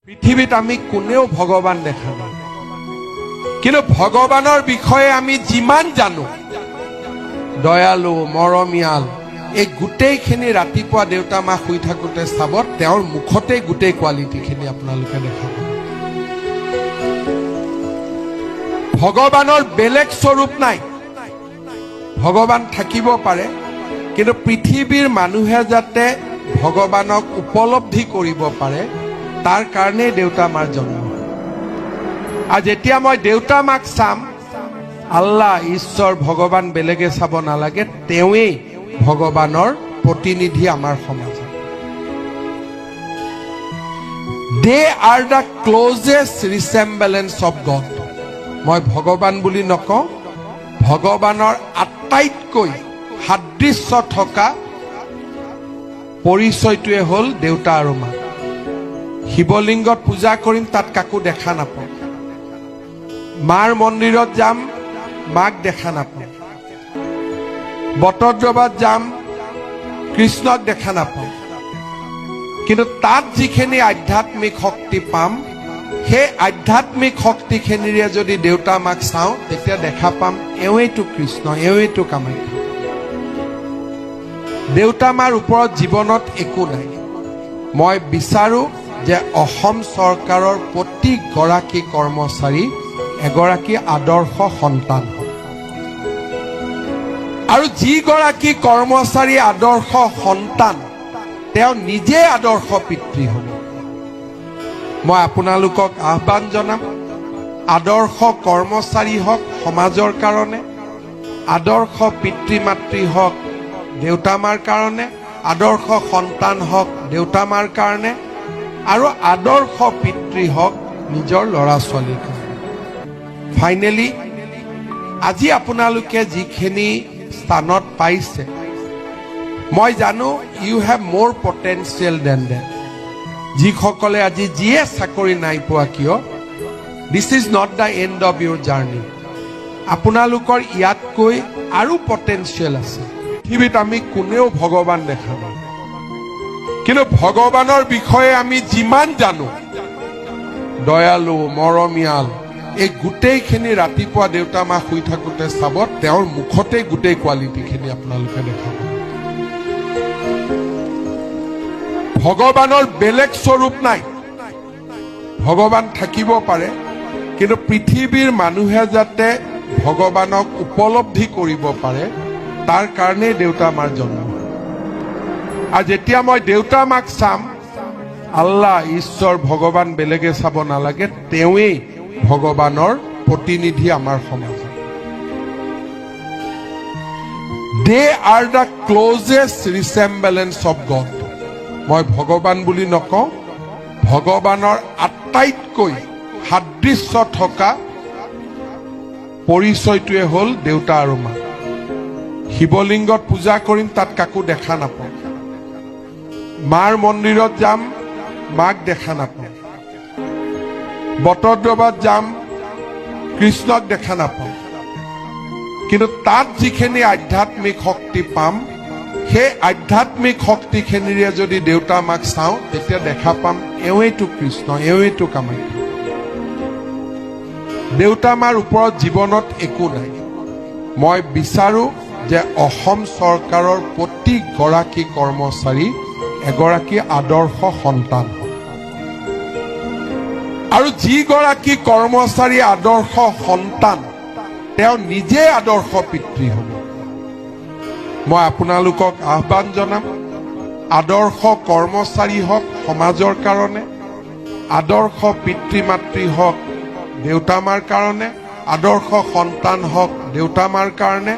পৃথিবীত আমি কোনেও ভগৱান দেখা নাই, কিন্তু ভগৱানৰ বিষয়ে আমি যিমান জানো, দয়ালু মৰমিয়াল, এই গোটেইখিনি ৰাতিপুৱা দেউতা মা শুই থাকোঁতে চাব, তেওঁৰ মুখতেই গোটেই কোৱালিটিখিনি আপোনালোকে দেখা পাব। ভগৱানৰ বেলেগ স্বৰূপ নাই। ভগৱান থাকিব পাৰে, কিন্তু পৃথিৱীৰ মানুহে যাতে ভগৱানক উপলব্ধি কৰিব পাৰে, তাৰ কাৰণে দেউতা মাৰ জন্ম। আৰু যেতিয়া মই দেউতা মাক চাম, আল্লাহ ঈশ্বৰ ভগৱান বেলেগে চাব নালাগে, তেওঁৱেই ভগৱানৰ প্ৰতিনিধি আমাৰ সমাজত। দে আৰ দ্য ক্লজেষ্ট ৰিচেম্বলেন্স অফ গড। মই ভগৱান বুলি নকওঁ, ভগৱানৰ আটাইতকৈ সাদৃশ্য থকা পৰিচয়টোৱে হ'ল দেউতা আৰু মা। শিৱলিংগত পূজা কৰিম, তাত কাকো দেখা নাপাওঁ। মাৰ মন্দিৰত যাম, মাক দেখা নাপাওঁ। বটদ্ৰৱাত যাম, কৃষ্ণক দেখা নাপাওঁ। কিন্তু তাত যিখিনি আধ্যাত্মিক শক্তি পাম, সেই আধ্যাত্মিক শক্তিখিনিৰে যদি দেউতা মাক চাওঁ, তেতিয়া দেখা পাম এওঁৱেইতো কৃষ্ণ, এওঁৱেইতো কামাখ্যা। দেউতা মাৰ ওপৰত জীৱনত একো নাই। মই বিচাৰো যে অসম চৰকাৰৰ প্ৰতিগৰাকী কৰ্মচাৰী এগৰাকী আদৰ্শ সন্তান হয়, আৰু যিগৰাকী কৰ্মচাৰী আদৰ্শ সন্তান, তেওঁ নিজে আদৰ্শ পিতৃ হ'ব। মই আপোনালোকক আহ্বান জনাম, আদৰ্শ কৰ্মচাৰী হওক সমাজৰ কাৰণে, আদৰ্শ পিতৃ মাতৃ হওক দেউতা মাৰ কাৰণে, আদৰ্শ সন্তান হওক দেউতা মাৰ কাৰণে, আৰু আদৰ্শ পিতৃ হওক নিজৰ ল'ৰা ছোৱালীৰ কাৰণে। ফাইনেলি আজি আপোনালোকে যিখিনি স্থানত পাইছে, মই জানো ইউ হেভ মোৰ পটেনচিয়েল দেন দেট। যিসকলে আজি যিয়ে চাকৰি নাই পোৱা কিয়, this is not the and of Euro journey. আপোনালোকৰ ইয়াতকৈ আৰু পটেনচিয়েল আছে। পৃথিৱীত আমি কোনেও ভগৱান দেখা নাই, কিন্তু ভগৱানৰ বিষয়ে আমি যিমান জানো, দয়ালু মৰমিয়াল, এই গোটেইখিনি ৰাতিপুৱা দেউতা মা শুই থাকোঁতে চাব, তেওঁৰ মুখতেই গোটেই কোৱালিটিখিনি আপোনালোকে দেখা পাব। ভগৱানৰ বেলেগ স্বৰূপ নাই। ভগৱান থাকিব পাৰে, কিন্তু পৃথিৱীৰ মানুহে যাতে ভগৱানক উপলব্ধি কৰিব পাৰে, তাৰ কাৰণেই দেউতা মাৰ জন্ম। আৰু যেতিয়া মই দেউতা মাক চাম, আল্লাহ ঈশ্বৰ ভগৱান বেলেগে চাব নালাগে, তেওঁৱেই ভগৱানৰ প্ৰতিনিধি আমাৰ সমাজত। দে আৰ দ্য ক্লজেষ্ট ৰিচেম্বলেন্স অফ গড। মই ভগৱান বুলি নকওঁ, ভগৱানৰ আটাইতকৈ সাদৃশ্য থকা পৰিচয়টোৱে হ'ল দেউতা আৰু মা। শিৱলিংগত পূজা কৰিম, তাত কাকো দেখা নাপাওঁ। মাৰ মন্দিৰত যাম, মাক দেখা নাপাওঁ। বটদ্ৰৱাত যাম, কৃষ্ণক দেখা নাপাওঁ। কিন্তু তাত যিখিনি আধ্যাত্মিক শক্তি পাম, সেই আধ্যাত্মিক শক্তিখিনিৰে যদি দেউতা মাক চাওঁ, তেতিয়া দেখা পাম এওঁৱেইতো কৃষ্ণ, এওঁৱেইতো কামাখ্যা। দেউতা মাৰ ওপৰত জীৱনত একো নাই। মই বিচাৰো যে অসম চৰকাৰৰ প্ৰতিগৰাকী কৰ্মচাৰী এগৰাকী আদৰ্শ সন্তান হয়, আৰু যিগৰাকী কৰ্মচাৰী আদৰ্শ সন্তান, তেওঁ নিজে আদৰ্শ পিতৃ হ'ব। মই আপোনালোকক আহ্বান জনাম, আদৰ্শ কৰ্মচাৰী হওক সমাজৰ কাৰণে, আদৰ্শ পিতৃ মাতৃ হওক দেউতা মাৰ কাৰণে, আদৰ্শ সন্তান হওক দেউতা মাৰ কাৰণে,